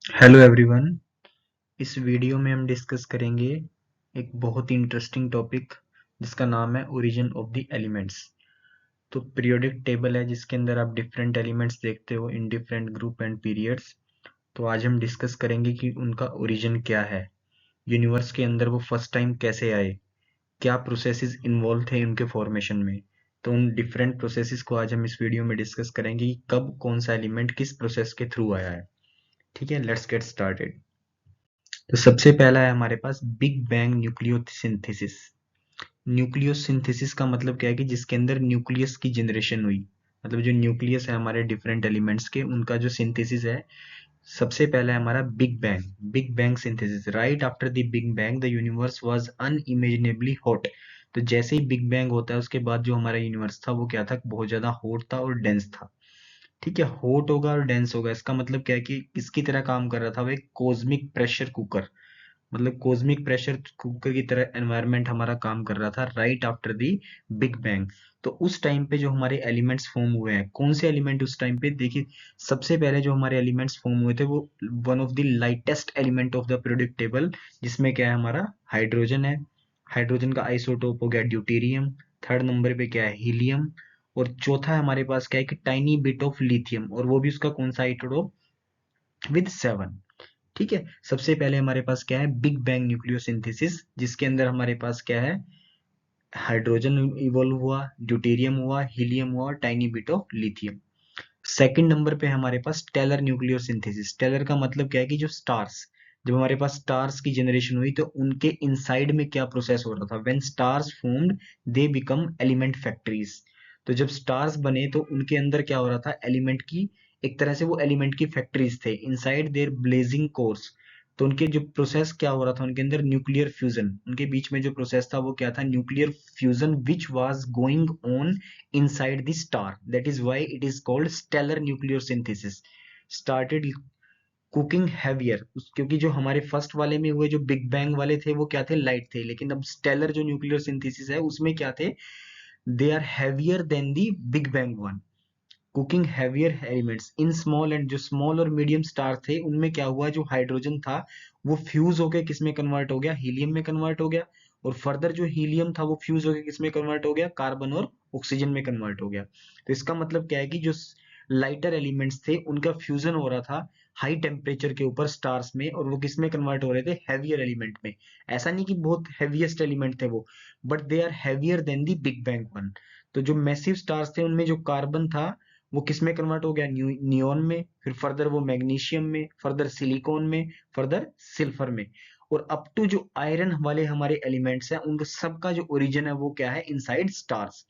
Hello everyone. इस video में हम डिस्कस करेंगे एक बहुत ही इंटरेस्टिंग टॉपिक जिसका नाम है ओरिजिन ऑफ द एलिमेंट्स। तो पीरियोडिक टेबल है जिसके अंदर आप डिफरेंट एलिमेंट्स देखते हो in different group and periods. तो आज हम डिस्कस करेंगे कि उनका ओरिजिन क्या है, यूनिवर्स के अंदर वो फर्स्ट टाइम कैसे आए, क्या प्रोसेसेस इन्वॉल्व थे उनके फॉर्मेशन में। तो उन डिफरेंट प्रोसेसेस को आज हम इस वीडियो में डिस्कस करेंगे कि कब कौन सा एलिमेंट किस प्रोसेस के थ्रू आया है। ठीक है, लेट्स गेट स्टार्टेड। तो सबसे पहला है हमारे पास बिग बैंग न्यूक्लियोसिंथेसिस। न्यूक्लियोसिंथेसिस का मतलब क्या है कि जिसके अंदर न्यूक्लियस की जनरेशन हुई, मतलब जो न्यूक्लियस है हमारे डिफरेंट एलिमेंट्स के उनका जो सिंथेसिस है। सबसे पहला है हमारा big bang. Big bang synthesis, right after the big bang the universe was unimaginably hot. तो जैसे ही बिग बैंग होता है उसके बाद जो हमारा यूनिवर्स था वो क्या था, बहुत ज्यादा हॉट था और डेंस था। ठीक है, हॉट होगा और डेंस होगा, इसका मतलब क्या है कि किसकी तरह काम कर रहा था, वो एक कॉस्मिक प्रेशर कुकर, मतलब कॉस्मिक प्रेशर कुकर की तरह एनवायरनमेंट हमारा काम कर रहा था right after the big bang. तो उस टाइम पे जो हमारे एलिमेंट्स फॉर्म हुए हैं, कौन से एलिमेंट उस टाइम पे देखिए। सबसे पहले जो हमारे एलिमेंट्स फॉर्म हुए थे वो one of the lightest element of the periodic table, जिसमें क्या है हमारा हाइड्रोजन है। हाइड्रोजन का आइसोटोप हो गया ड्यूटेरियम। थर्ड नंबर पे क्या है, हीलियम। और चौथा हमारे पास क्या है कि टाइनी बिट ऑफ लिथियम, और वो भी उसका कौन सा आइसोटोप, विद 7। ठीक है, सबसे पहले हमारे पास क्या है, बिग बैंग न्यूक्लियोसिंथेसिस, जिसके अंदर हमारे पास क्या है, हाइड्रोजन इवॉल्व हुआ, ड्यूटेरियम हुआ, हीलियम हुआ, tiny bit of lithium. Second number पे हमारे पास स्टेलर न्यूक्लियोसिंथेसिस। स्टेलर का मतलब क्या है कि जो स्टार्स, जब हमारे पास स्टार्स की जनरेशन हुई तो उनके इनसाइड में क्या प्रोसेस हो रहा था, when stars formed they become element factories. तो जब स्टार्स बने तो उनके अंदर क्या हो रहा था, एलिमेंट की, एक तरह से वो एलिमेंट की फैक्ट्रीज थे इनसाइड देयर ब्लेजिंग कोर्स। तो उनके जो प्रोसेस क्या हो रहा था उनके अंदर, न्यूक्लियर फ्यूजन, उनके बीच में जो प्रोसेस था वो क्या था, nuclear fusion which was going on inside the star. That is why it is called stellar nucleosynthesis. Started cooking heavier, क्योंकि जो हमारे फर्स्ट वाले में हुए जो बिग बैंग वाले थे वो क्या थे, लाइट थे, लेकिन अब स्टेलर जो न्यूक्लियर सिंथेसिस है उसमें क्या थे, they are heavier than the big bang one. Cooking heavier elements in small, and जो स्मॉल और मीडियम स्टार थे उनमें क्या हुआ, जो हाइड्रोजन था वो फ्यूज होकर किस में कन्वर्ट हो गया, हीलियम में कन्वर्ट हो गया। और फर्दर जो हीलियम था वो फ्यूज होकर किस में कन्वर्ट हो गया, कार्बन और ऑक्सीजन में कन्वर्ट हो गया। तो इसका मतलब क्या है कि जो लाइटर एलिमेंट्स थे उनका फ्यूजन हो रहा था हाई टेम्परेचर के ऊपर स्टार्स में, और वो किस में कन्वर्ट हो रहे थे, हैवियर एलिमेंट में। ऐसा नहीं कि बहुत हैवीएस्ट एलिमेंट थे वो, but they are heavier than the big bang one. तो जो मैसिव स्टार्स थे उनमें जो कार्बन था वो किस में कन्वर्ट हो गया, नियोन में, फिर फर्दर वो मैग्नीशियम में, फर्दर सिलिकॉन में, फर्दर सिल्फर में। और अप टू जो आयरन वाले हमारे एलिमेंट्स हैं उनका सबका जो ओरिजिन है वो क्या है, इनसाइड स्टार्स।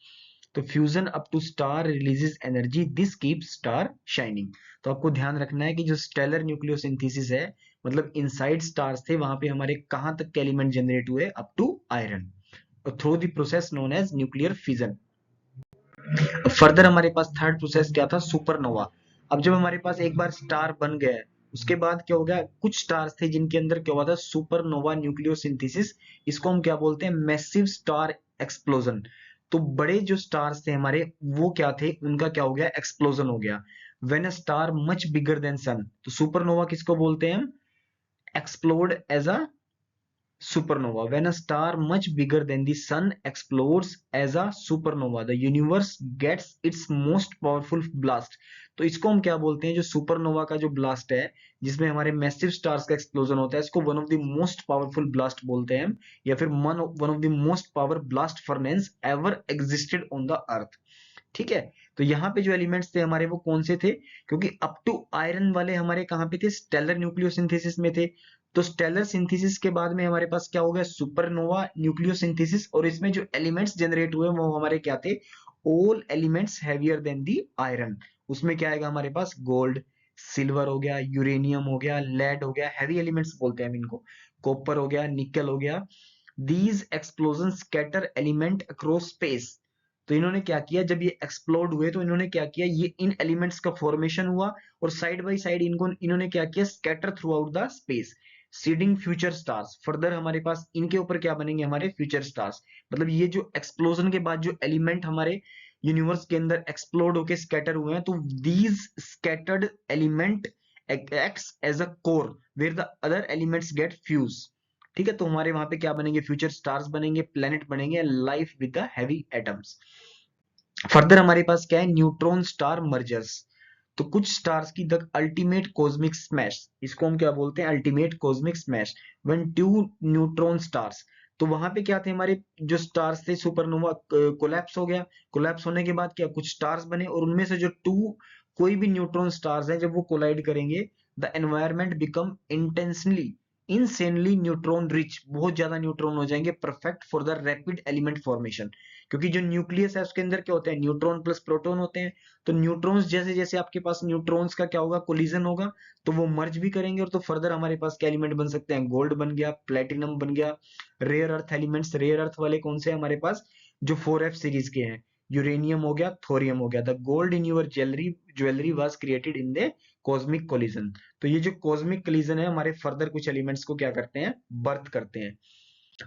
तो fusion up to star releases energy, this keeps star shining. तो आपको ध्यान रखना है कि जो स्टेलर न्यूक्लियोसिंथेसिस है, मतलब इनसाइड स्टार्स थे वहां पे हमारे कहां तक के एलिमेंट जनरेट हुए, up to iron, through the process known as nuclear fission. Further हमारे पास थर्ड प्रोसेस क्या था, सुपरनोवा। अब जब हमारे पास एक बार स्टार बन गया है उसके बाद क्या हो गया, कुछ स्टार्स थे जिनके अंदर क्या हुआ था, सुपरनोवा न्यूक्लियोसिंथेसिस। इसको हम क्या बोलते हैं, मैसिव स्टार एक्सप्लोजन। तो बड़े जो स्टार्स थे हमारे वो क्या थे, उनका क्या हो गया, एक्सप्लोजन हो गया। When a star much bigger than sun, तो सुपरनोवा किसको बोलते हैं हम, explode as a supernova. When a star much bigger than the sun explodes as a supernova, the universe gets its most powerful blast. तो इसको हम क्या बोलते हैं, जो सुपरनोवा का जो ब्लास्ट है जिसमें हमारे मैसिव स्टार्स का एक्सप्लोजन होता है, इसको one of the most powerful blast बोलते हैं हम, या फिर one of the most power blast furnace ever existed on the earth. ठीक है, तो यहाँ पे जो एलिमेंट्स थे हमारे वो कौन से थे, क्योंकि अप टू आयरन वाले हमारे कहाँ पे थे, स्टेलर न्यूक्लियोसिंथेसिस में थे। तो स्टेलर सिंथेसिस के बाद में हमारे पास क्या हो गया, सुपरनोवा न्यूक्लियोसिंथेसिस, और इसमें जो एलिमेंट्स जनरेट हुए वो हमारे क्या थे, ऑल एलिमेंट्स हैवियर देन दी आयरन। उसमें क्या आएगा हमारे पास, गोल्ड, सिल्वर हो गया, यूरेनियम हो गया, लेड हो गया, हैवी एलिमेंट्स बोलते हैं हम इनको, कॉपर हो गया, निकल हो गया। These explosion scatter element across space. तो इन्होंने क्या किया, जब ये एक्सप्लोड हुए तो इन्होंने क्या किया, ये इन एलिमेंट्स का फॉर्मेशन हुआ, और साइड बाय साइड इनको इन्होंने क्या किया, scatter through out the space, seeding future stars. Further हमारे पास इनके ऊपर क्या बनेंगे, हमारे फ्यूचर स्टार्स। मतलब ये जो एक्सप्लोजन के बाद जो एलिमेंट हमारे यूनिवर्स के अंदर एक्सप्लोड होके स्कैटर हुए हैं, तो these scattered element acts as a core where the other elements get fused. ठीक है, तो हमारे वहां पे क्या बनेंगे, फ्यूचर स्टार्स बनेंगे, प्लेनेट बनेंगे, life with the heavy atoms. Further हमारे पास क्या है, न्यूट्रॉन स्टार मर्जर्स। तो कुछ स्टार्स की द अल्टीमेट कोस्मिक स्मैश, इसको हम क्या बोलते हैं, ultimate cosmic smash, when two neutron stars. तो वहां पे क्या थे, हमारे जो स्टार्स थे सुपरनोवा कोलैप्स हो गया, कोलैप्स होने के बाद क्या कुछ स्टार्स बने, और उनमें से जो टू कोई भी न्यूट्रॉन स्टार्स हैं जब वो कोलाइड करेंगे, the environment become intensely insanely neutron rich, बहुत ज्यादा न्यूट्रॉन हो जाएंगे, perfect for the rapid element formation. क्योंकि जो न्यूक्लियस है उसके अंदर क्या होते हैं, न्यूट्रॉन प्लस प्रोटॉन होते हैं। तो न्यूट्रॉन्स जैसे जैसे आपके पास न्यूट्रॉन्स का क्या होगा, कोलिजन होगा, तो वो मर्ज भी करेंगे, और तो फर्दर हमारे पास क्या एलिमेंट बन सकते हैं, गोल्ड बन गया, प्लेटिनम बन गया, rare earth elements. Rare earth वाले कौन से हमारे पास, जो 4F सीरीज के हैं, यूरेनियम हो गया, थोरियम हो गया। The gold in your jewellery was created in the cosmic collision. तो ये जो कॉस्मिक कोलिजन है हमारे फर्दर कुछ एलिमेंट्स को क्या करते हैं, बर्थ करते हैं।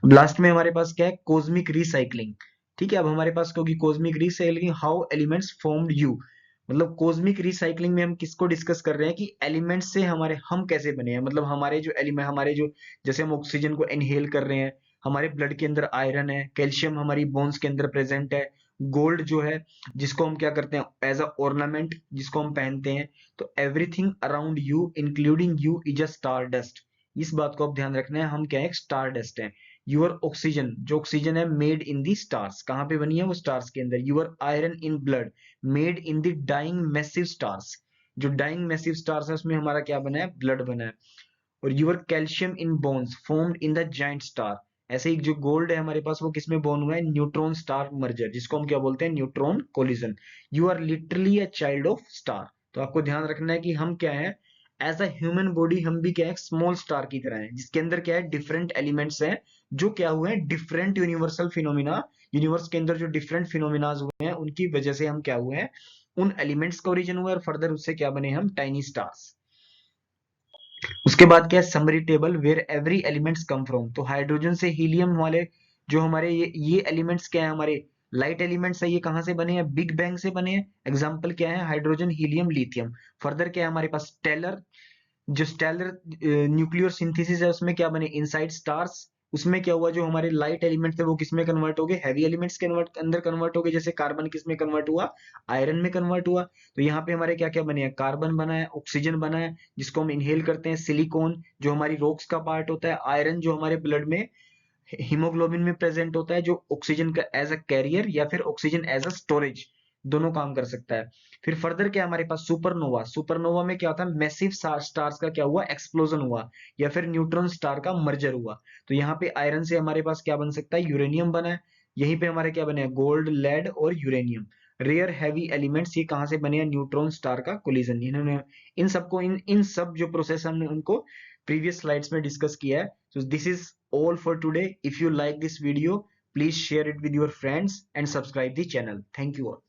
लास्ट में हमारे पास क्या है, कॉस्मिक रिसाइकलिंग। ठीक है, अब हमारे पास होगी cosmic recycling, how elements formed you. मतलब कॉस्मिक रिसाइकलिंग में हम किसको डिस्कस कर रहे हैं कि एलिमेंट्स से हमारे हम कैसे बने हैं, मतलब हमारे जो एलिमेंट, हमारे जो, जैसे हम ऑक्सीजन को इनहेल कर रहे हैं, हमारे ब्लड के अंदर आयरन है, कैल्शियम हमारी बोन्स के अंदर प्रेजेंट है, गोल्ड जो है जिसको हम क्या करते हैं एज अ ऑर्नामेंट जिसको हम पहनते हैं। तो everything around you including you is a star dust. इस बात को आप ध्यान रखना है, हम क्या है, स्टार डस्ट है। यूर ऑक्सीजन, जो ऑक्सीजन है मेड इन दी स्टार्स, कहां पे बनी है वो स्टार्स के अंदर। Your iron in blood made in the dying massive stars, जो डाइंग मैसिव स्टार्स है उसमें हमारा क्या बना है, ब्लड बना है। और your calcium in bones formed in the giant star. ऐसे ही जो गोल्ड है हमारे पास वो किसमें बॉर्न हुआ है, न्यूट्रॉन स्टार मर्जर, जिसको हम क्या बोलते हैं, neutron collision. You are literally a child of star. तो आपको ध्यान रखना है कि हम क्या है, एज अ ह्यूमन बॉडी हम भी क्या है, स्मॉल स्टार की तरह है, जिसके अंदर क्या है, डिफरेंट एलिमेंट्स हैं, जो क्या हुए हैं, डिफरेंट यूनिवर्सल फिनोमिना, यूनिवर्स के अंदर जो डिफरेंट फिनोमिना हुए हैं उनकी वजह से हम क्या हुए हैं, उन एलिमेंट्स का ओरिजिन हुआ है, और फर्दर उससे क्या बने हम, टाइनी स्टार्स। उसके बाद क्या है, summary table where every elements come from. तो हाइड्रोजन से हीलियम वाले जो हमारे ये एलिमेंट्स क्या है, हमारे लाइट एलिमेंट्स है, ये कहां से बने हैं, बिग बैंग से बने हैं। एग्जांपल क्या है, हाइड्रोजन, हीलियम, लिथियम। फर्दर क्या है हमारे पास, स्टेलर, जो स्टेलर न्यूक्लियर सिंथेसिस है उसमें क्या बने, इनसाइड स्टार्स। उसमें क्या हुआ, जो हमारे लाइट एलिमेंट थे वो किसमें कन्वर्ट हो गए, हैवी एलिमेंट्स के अंदर कन्वर्ट हो गए। जैसे कार्बन किसमें कन्वर्ट हुआ, आयरन में कन्वर्ट हुआ। तो यहाँ पे हमारे क्या क्या बने हैं, कार्बन बना है, ऑक्सीजन बना है जिसको हम इनहेल करते हैं, सिलिकॉन जो हमारी रॉक्स का पार्ट होता है, आयरन जो हमारे ब्लड में हीमोग्लोबिन में प्रेजेंट होता है, जो ऑक्सीजन का एज अ कैरियर या फिर ऑक्सीजन एज अ स्टोरेज, दोनों काम कर सकता है। फिर फर्दर क्या हमारे पास, सुपरनोवा। सुपरनोवा में क्या होता है, मैसिव स्टार्स का क्या हुआ, एक्सप्लोजन हुआ, या फिर न्यूट्रॉन स्टार का मर्जर हुआ। तो यहाँ पे आयरन से हमारे पास क्या बन सकता है, यूरेनियम बना है। यहीं पे हमारे क्या बने हैं, गोल्ड, लेड और यूरेनियम। रेयर हैवी एलिमेंट्स ये कहां से बने हैं, न्यूट्रॉन स्टार का कोलिजन। इन्होंने इन सबको इन सब जो प्रोसेस हमने उनको प्रीवियस स्लाइड्स में डिस्कस किया है। So this is all for today. If you like this video, please share it with your friends and subscribe the channel. Thank you all.